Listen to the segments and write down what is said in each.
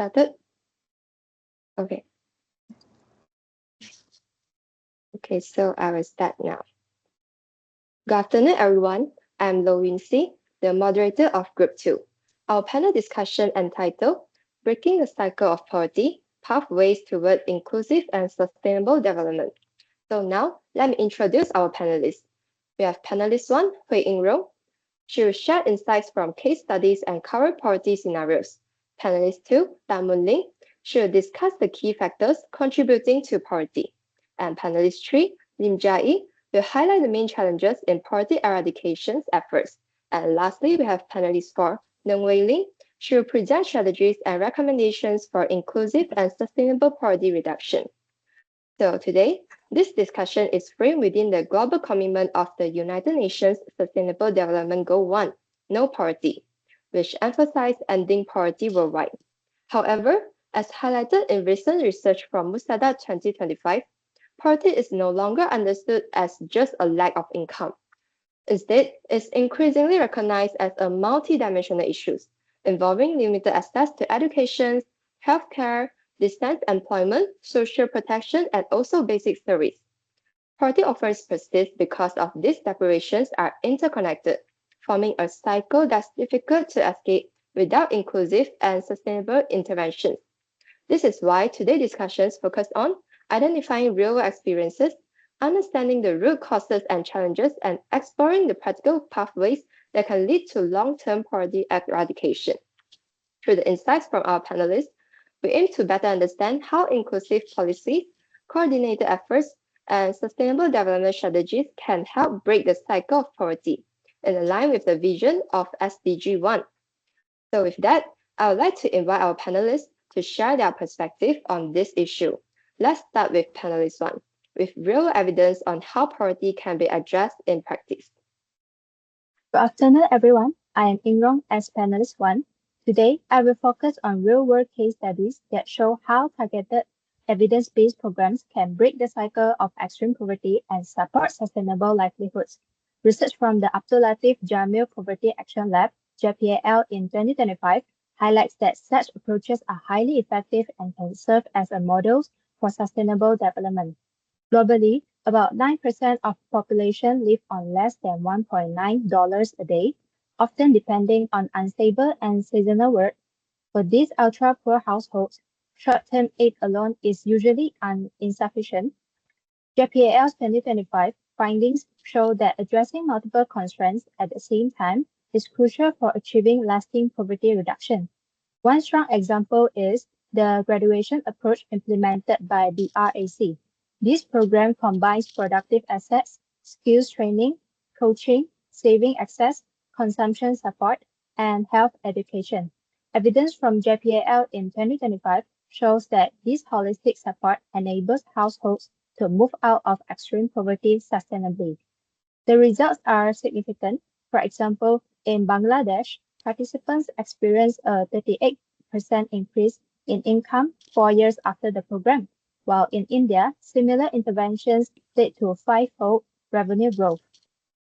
started? Okay. Okay, so I will start now. Good afternoon, everyone. I'm Lo Yunxi, the moderator of Group 2. Our panel discussion entitled Breaking the Cycle of Poverty, Pathways Toward Inclusive and Sustainable Development. So now, let me introduce our panelists. We have panelist 1, Hui Ying Rong. She will share insights from case studies and current poverty scenarios. Panelist 2, Tan Moon Ling. She will discuss the key factors contributing to poverty. And panelist 3, Lim Jia-yi, will highlight the main challenges in poverty eradication efforts. And lastly, we have panelist 4, Nung Wei Ling. She will present strategies and recommendations for inclusive and sustainable poverty reduction. So today, this discussion is framed within the global commitment of the United Nations Sustainable Development Goal 1, No Poverty, which emphasizes ending poverty worldwide. However, as highlighted in recent research from Musada 2025, poverty is no longer understood as just a lack of income. Instead, it's increasingly recognized as a multidimensional issue involving limited access to education, healthcare, distance employment, social protection, and also basic service. Poverty often persists because of these separations are interconnected, forming a cycle that's difficult to escape without inclusive and sustainable interventions. This is why today's discussions focus on identifying real-world experiences, understanding the root causes and challenges, and exploring the practical pathways that can lead to long-term poverty eradication. Through the insights from our panelists, we aim to better understand how inclusive policies, coordinated efforts, and sustainable development strategies can help break the cycle of poverty in line with the vision of SDG 1. So with that, I would like to invite our panelists to share their perspective on this issue. Let's start with panelist 1, with real evidence on how poverty can be addressed in practice. Good afternoon, everyone. I am Ying Rong as panelist 1. Today, I will focus on real-world case studies that show how targeted evidence-based programs can break the cycle of extreme poverty and support sustainable livelihoods. Research from the Abdul Latif Jamil Poverty Action Lab, JPAL, in 2025 highlights that such approaches are highly effective and can serve as a model for sustainable development. Globally, about 9% of population live on less than $1.9 a day, often depending on unstable and seasonal work. For these ultra-poor households, short-term aid alone is usually insufficient. JPAL's 2025 findings show that addressing multiple constraints at the same time is crucial for achieving lasting poverty reduction. One strong example is the graduation approach implemented by the RAC. This program combines productive assets, skills training, coaching, saving access, consumption support, and health education. Evidence from JPAL in 2025 shows that this holistic support enables households to move out of extreme poverty sustainably. The results are significant. For example, in Bangladesh, participants experienced a 38% increase in income 4 years after the program, while in India, similar interventions led to a five-fold revenue growth.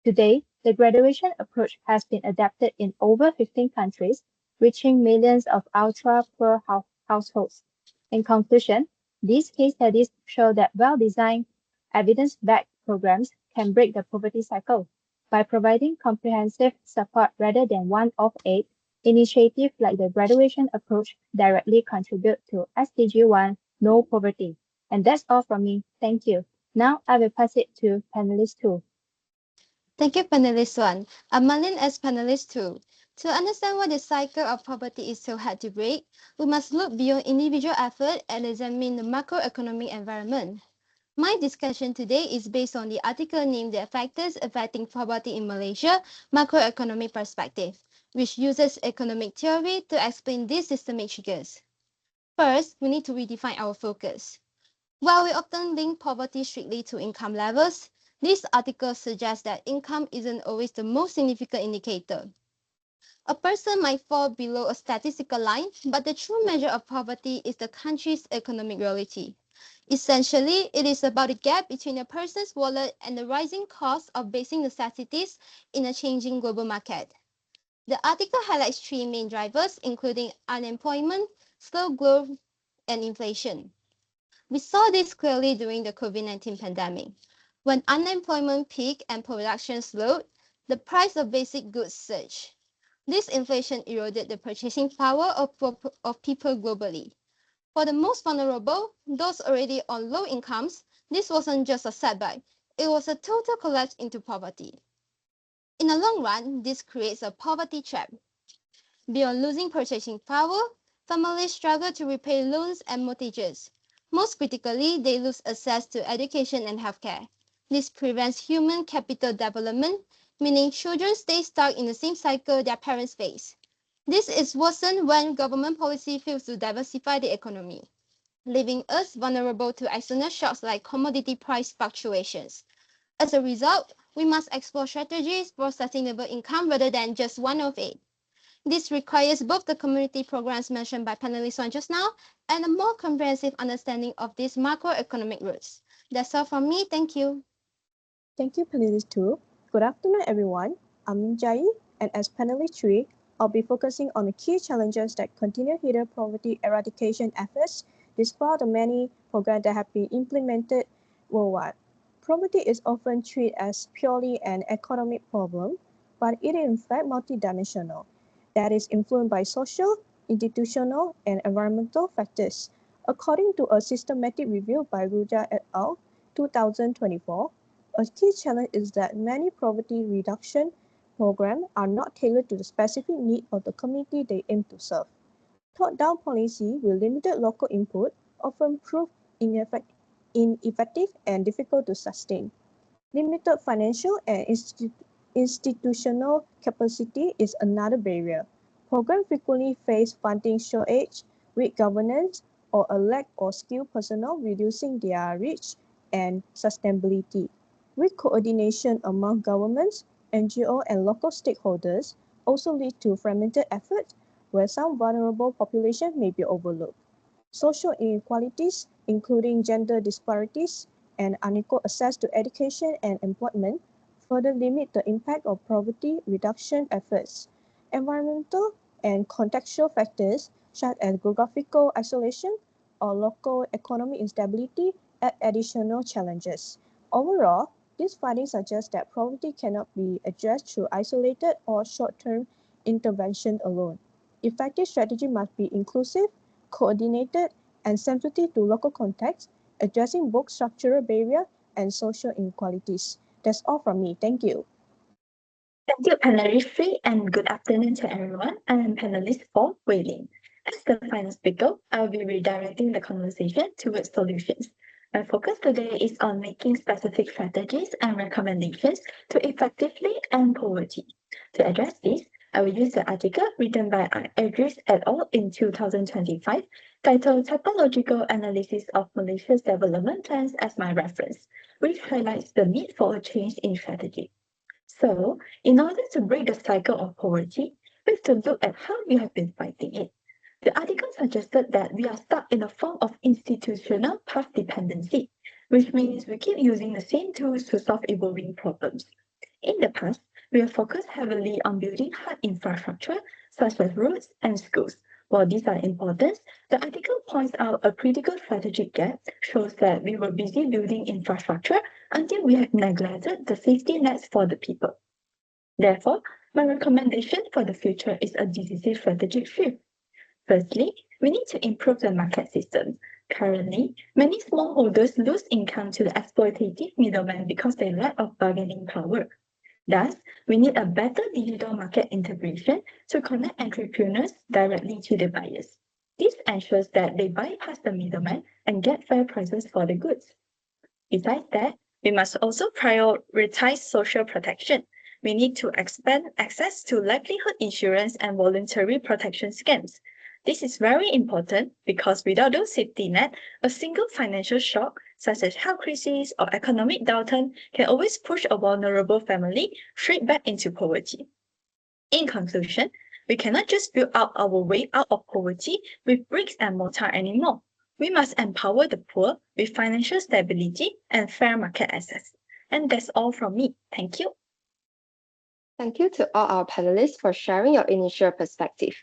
Today, the graduation approach has been adapted in over 15 countries, reaching millions of ultra-poor households. In conclusion, these case studies show that well-designed, evidence-backed programs can break the poverty cycle. By providing comprehensive support rather than one-off aid, initiatives like the graduation approach directly contribute to SDG 1, No Poverty. And that's all from me. Thank you. Now I will pass it to panelist 2. Thank you, panelist 1. I'm Marlene as panelist 2. To understand why the cycle of poverty is so hard to break, we must look beyond individual effort and examine the macroeconomic environment. My discussion today is based on the article named The Factors Affecting Poverty in Malaysia, Macroeconomic Perspective, which uses economic theory to explain these systemic triggers. First, we need to redefine our focus. While we often link poverty strictly to income levels, this article suggests that income isn't always the most significant indicator. A person might fall below a statistical line, but the true measure of poverty is the country's economic reality. Essentially, it is about the gap between a person's wallet and the rising cost of basic necessities in a changing global market. The article highlights three main drivers, including unemployment, slow growth, and inflation. We saw this clearly during the COVID-19 pandemic. When unemployment peaked and production slowed, the price of basic goods surged. This inflation eroded the purchasing power of people globally. For the most vulnerable, those already on low incomes, this wasn't just a setback, it was a total collapse into poverty. In the long run, this creates a poverty trap. Beyond losing purchasing power, families struggle to repay loans and mortgages. Most critically, they lose access to education and healthcare. This prevents human capital development, meaning children stay stuck in the same cycle their parents face. This is worsened when government policy fails to diversify the economy, leaving us vulnerable to external shocks like commodity price fluctuations. As a result, we must explore strategies for sustainable income rather than just one-off aid. This requires both the community programs mentioned by panelist one just now and a more comprehensive understanding of these macroeconomic roots. That's all from me. Thank you. Thank you, panelist 2. Good afternoon, everyone. I'm Minjai, and as panelist 3, I'll be focusing on the key challenges that continue hinder poverty eradication efforts despite the many programs that have been implemented worldwide. Poverty is often treated as purely an economic problem, but it is in fact multidimensional, that is influenced by social, institutional, and environmental factors. According to a systematic review by Ruja et al. 2024, a key challenge is that many poverty reduction programs are not tailored to the specific needs of the community they aim to serve. Top-down policy with limited local input often prove ineffective and difficult to sustain. Limited financial and institutional capacity is another barrier. Programs frequently face funding shortage, weak governance, or a lack of skilled personnel, reducing their reach and sustainability. Weak coordination among governments, NGO, and local stakeholders also lead to fragmented efforts where some vulnerable populations may be overlooked. Social inequalities, including gender disparities and unequal access to education and employment, further limit the impact of poverty reduction efforts. Environmental and contextual factors, such as geographical isolation or local economic instability, add additional challenges. Overall, these findings suggest that poverty cannot be addressed through isolated or short-term intervention alone. Effective strategy must be inclusive, coordinated, and sensitive to local context, addressing both structural barriers and social inequalities. That's all from me. Thank you. Thank you, panelist 3, and good afternoon to everyone. I am panelist 4, Wei Ling. As the final speaker, I will be redirecting the conversation towards solutions. My focus today is on making specific strategies and recommendations to effectively end poverty. To address this, I will use the article written by Idris et al. In 2025, titled Typological Analysis of Malaysia's Development Plans as my reference, which highlights the need for a change in strategy. So, in order to break the cycle of poverty, we have to look at how we have been fighting it. The article suggested that we are stuck in a form of institutional path dependency, which means we keep using the same tools to solve evolving problems. In the past, we have focused heavily on building hard infrastructure such as roads and schools. While these are important, the article points out a critical strategic gap shows that we were busy building infrastructure until we have neglected the safety nets for the people. Therefore, my recommendation for the future is a decisive strategic shift. Firstly, we need to improve the market system. Currently, many smallholders lose income to the exploitative middlemen because they lack of bargaining power. Thus, we need a better digital market integration to connect entrepreneurs directly to the buyers. This ensures that they bypass the middleman and get fair prices for the goods. Besides that, we must also prioritize social protection. We need to expand access to livelihood insurance and voluntary protection schemes. This is very important because without those safety net, a single financial shock, such as health crisis or economic downturn, can always push a vulnerable family straight back into poverty. In conclusion, we cannot just build out our way out of poverty with bricks and mortar anymore. We must empower the poor with financial stability and fair market access. And that's all from me. Thank you. Thank you to all our panelists for sharing your initial perspective.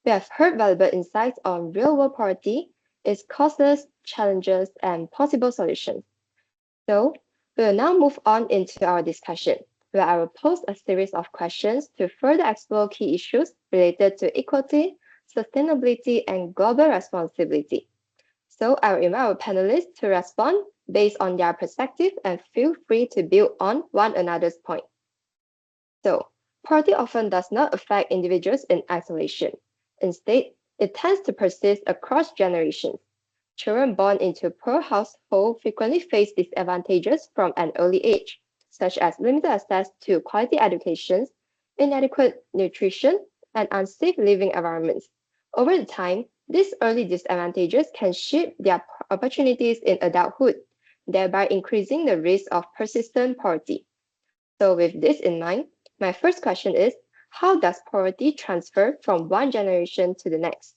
We have heard valuable insights on real-world poverty, its causes, challenges, and possible solutions. So, we will now move on into our discussion, where I will pose a series of questions to further explore key issues related to equity, sustainability, and global responsibility. So, I will invite our panelists to respond based on their perspective and feel free to build on one another's point. So, poverty often does not affect individuals in isolation. Instead, it tends to persist across generations. Children born into poor households frequently face disadvantages from an early age, such as limited access to quality education, inadequate nutrition, and unsafe living environments. Over the time, these early disadvantages can shape their opportunities in adulthood, thereby increasing the risk of persistent poverty. So, with this in mind, my first question is, how does poverty transfer from one generation to the next?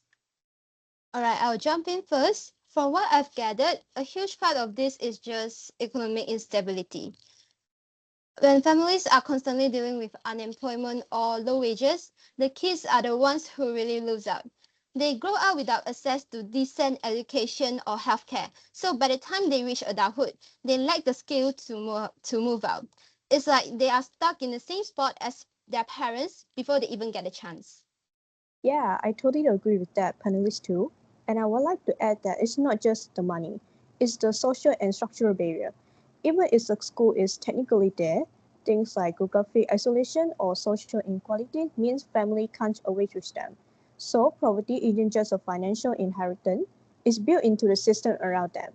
Alright, I'll jump in first. From what I've gathered, a huge part of this is just economic instability. When families are constantly dealing with unemployment or low wages, the kids are the ones who really lose out. They grow up without access to decent education or healthcare. So by the time they reach adulthood, they lack the skill to move out. It's like they are stuck in the same spot as their parents before they even get a chance. Yeah, I totally agree with that, panelist too. And I would like to add that it's not just the money, it's the social and structural barrier. Even if the school is technically there, things like geographic isolation or social inequality means family can't always reach them. So poverty isn't just a financial inheritance, it's built into the system around them.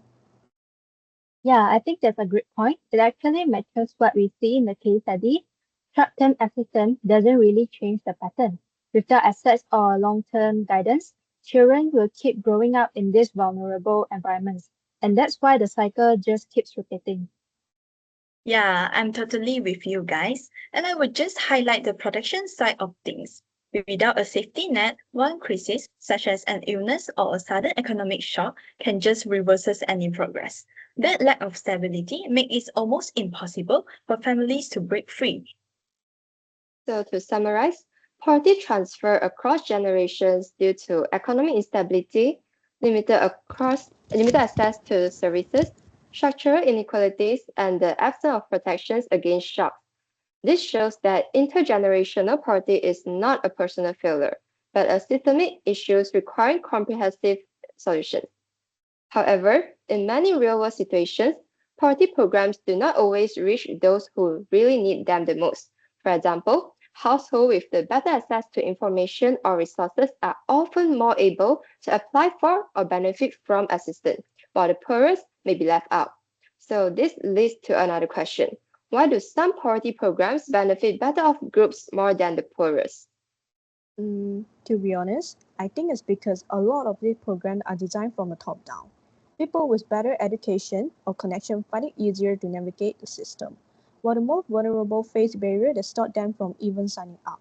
Yeah, I think that's a great point. It actually matches what we see in the case study. Short-term assistance doesn't really change the pattern. Without access or long-term guidance, children will keep growing up in these vulnerable environments. And that's why the cycle just keeps repeating. Yeah, I'm totally with you guys. And I would just highlight the protection side of things. Without a safety net, one crisis, such as an illness or a sudden economic shock, can just reverse any progress. That lack of stability makes it almost impossible for families to break free. So, to summarize, poverty transfer across generations due to economic instability, limited access to services, structural inequalities, and the absence of protections against shocks. This shows that intergenerational poverty is not a personal failure, but a systemic issue requiring comprehensive solutions. However, in many real-world situations, poverty programs do not always reach those who really need them the most. For example, households with the better access to information or resources are often more able to apply for or benefit from assistance, while the poorest may be left out. So this leads to another question. Why do some poverty programs benefit better off groups more than the poorest? To be honest, I think it's because a lot of these programs are designed from the top down. People with better education or connection find it easier to navigate the system, while the more vulnerable face barrier that stop them from even signing up.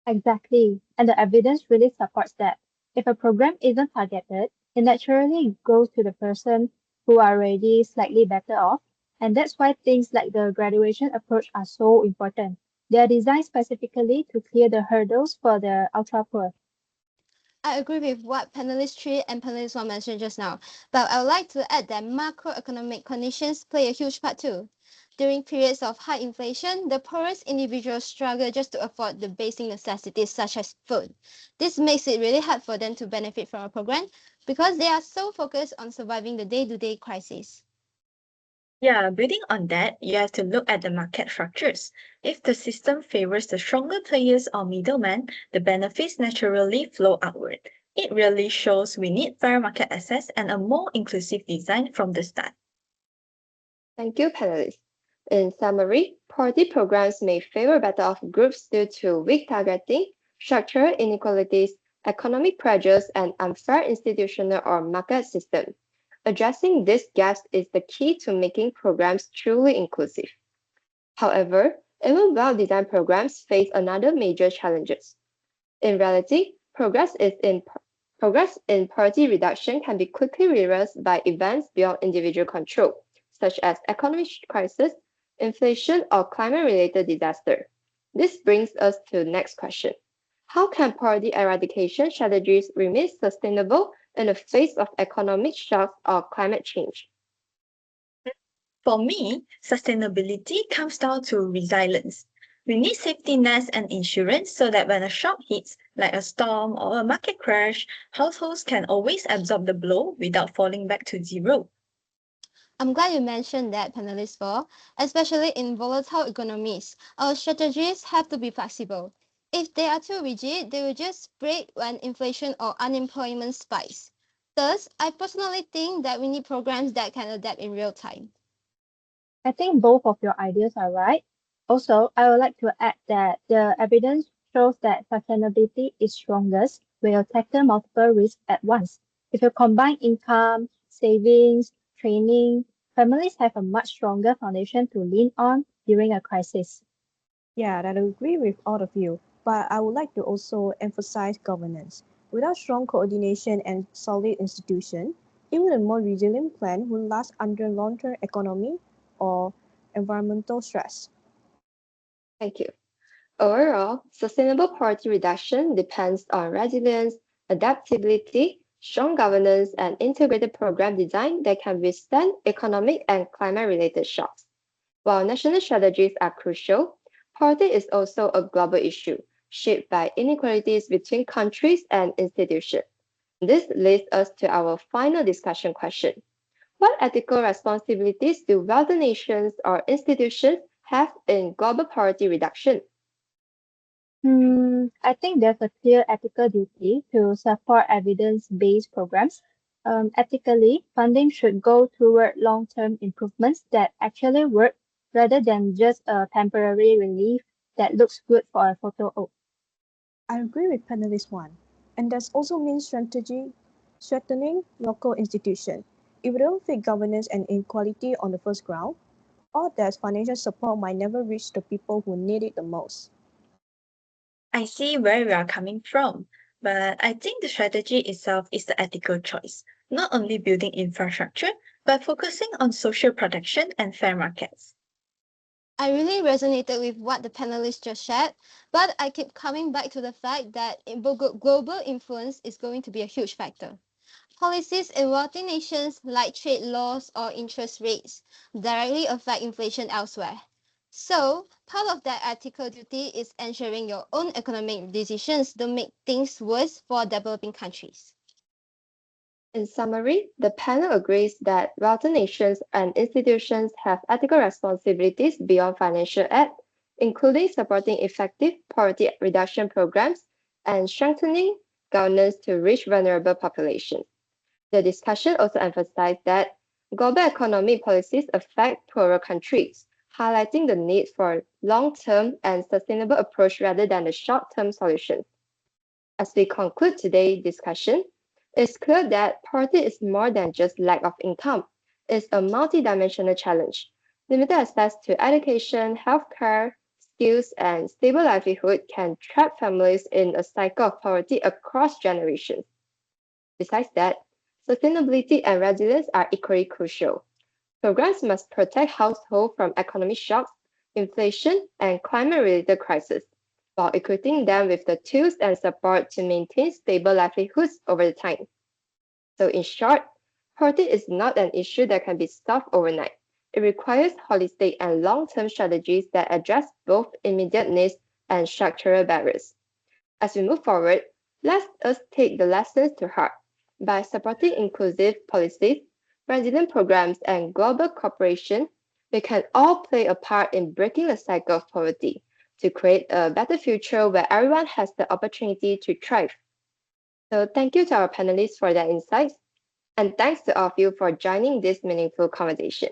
Exactly. And the evidence really supports that. If a program isn't targeted, it naturally goes to the person who are already slightly better off. And that's why things like the graduation approach are so important. They are designed specifically to clear the hurdles for the ultra poor. I agree with what panelist 3 and panelist 1 mentioned just now, but I would like to add that macroeconomic conditions play a huge part too. During periods of high inflation, the poorest individuals struggle just to afford the basic necessities such as food. This makes it really hard for them to benefit from a program because they are so focused on surviving the day-to-day crisis. Yeah, building on that, you have to look at the market structures. If the system favors the stronger players or middlemen, the benefits naturally flow outward. It really shows we need fair market access and a more inclusive design from the start. Thank you, panelists. In summary, poverty programs may favor better off groups due to weak targeting, structural inequalities, economic pressures, and unfair institutional or market systems. Addressing these gaps is the key to making programs truly inclusive. However, even well-designed programs face another major challenges. In reality, progress in poverty reduction can be quickly reversed by events beyond individual control, such as economic crisis, inflation, or climate-related disaster. This brings us to the next question. How can poverty eradication strategies remain sustainable in the face of economic shocks or climate change? For me, sustainability comes down to resilience. We need safety nets and insurance so that when a shock hits, like a storm or a market crash, households can always absorb the blow without falling back to zero. I'm glad you mentioned that, panelist 4. Especially in volatile economies, our strategies have to be flexible. If they are too rigid, they will just break when inflation or unemployment spikes. Thus, I personally think that we need programs that can adapt in real time. I think both of your ideas are right. Also, I would like to add that the evidence shows that sustainability is strongest when you tackle multiple risks at once. If you combine income, savings, training, families have a much stronger foundation to lean on during a crisis. Yeah, that I agree with all of you, but I would like to also emphasize governance. Without strong coordination and solid institution, even a more resilient plan will last under long-term economic or environmental stress. Thank you. Overall, sustainable poverty reduction depends on resilience, adaptability, strong governance, and integrated program design that can withstand economic and climate related shocks. While national strategies are crucial, poverty is also a global issue shaped by inequalities between countries and institutions. This leads us to our final discussion question. What ethical responsibilities do wealthy nations or institutions have in global poverty reduction? I think there's a clear ethical duty to support evidence-based programs. Ethically, funding should go toward long-term improvements that actually work rather than just a temporary relief that looks good for a photo op. I agree with panelist one, and that also means strengthening local institutions. If we don't fix governance and inequality on the first ground, all that financial support might never reach the people who need it the most. I see where we are coming from, but I think the strategy itself is the ethical choice, not only building infrastructure, but focusing on social protection and fair markets. I really resonated with what the panelists just shared, but I keep coming back to the fact that global influence is going to be a huge factor. Policies in wealthy nations like trade laws or interest rates directly affect inflation elsewhere. So, part of that ethical duty is ensuring your own economic decisions don't make things worse for developing countries. In summary, the panel agrees that wealthy nations and institutions have ethical responsibilities beyond financial aid, including supporting effective poverty reduction programs and strengthening governance to reach vulnerable populations. The discussion also emphasized that global economic policies affect poorer countries, highlighting the need for long-term and sustainable approach rather than the short-term solutions. As we conclude today's discussion, it's clear that poverty is more than just lack of income. It's a multidimensional challenge. Limited access to education, healthcare, skills, and stable livelihood can trap families in a cycle of poverty across generations. Besides that, sustainability and resilience are equally crucial. Programs must protect households from economic shocks, inflation, and climate-related crises, while equipping them with the tools and support to maintain stable livelihoods over time. So in short, poverty is not an issue that can be solved overnight. It requires holistic and long-term strategies that address both immediate needs and structural barriers. As we move forward, let us take the lessons to heart. By supporting inclusive policies, resilient programs, and global cooperation, we can all play a part in breaking the cycle of poverty to create a better future where everyone has the opportunity to thrive. So, thank you to our panelists for their insights, and thanks to all of you for joining this meaningful conversation.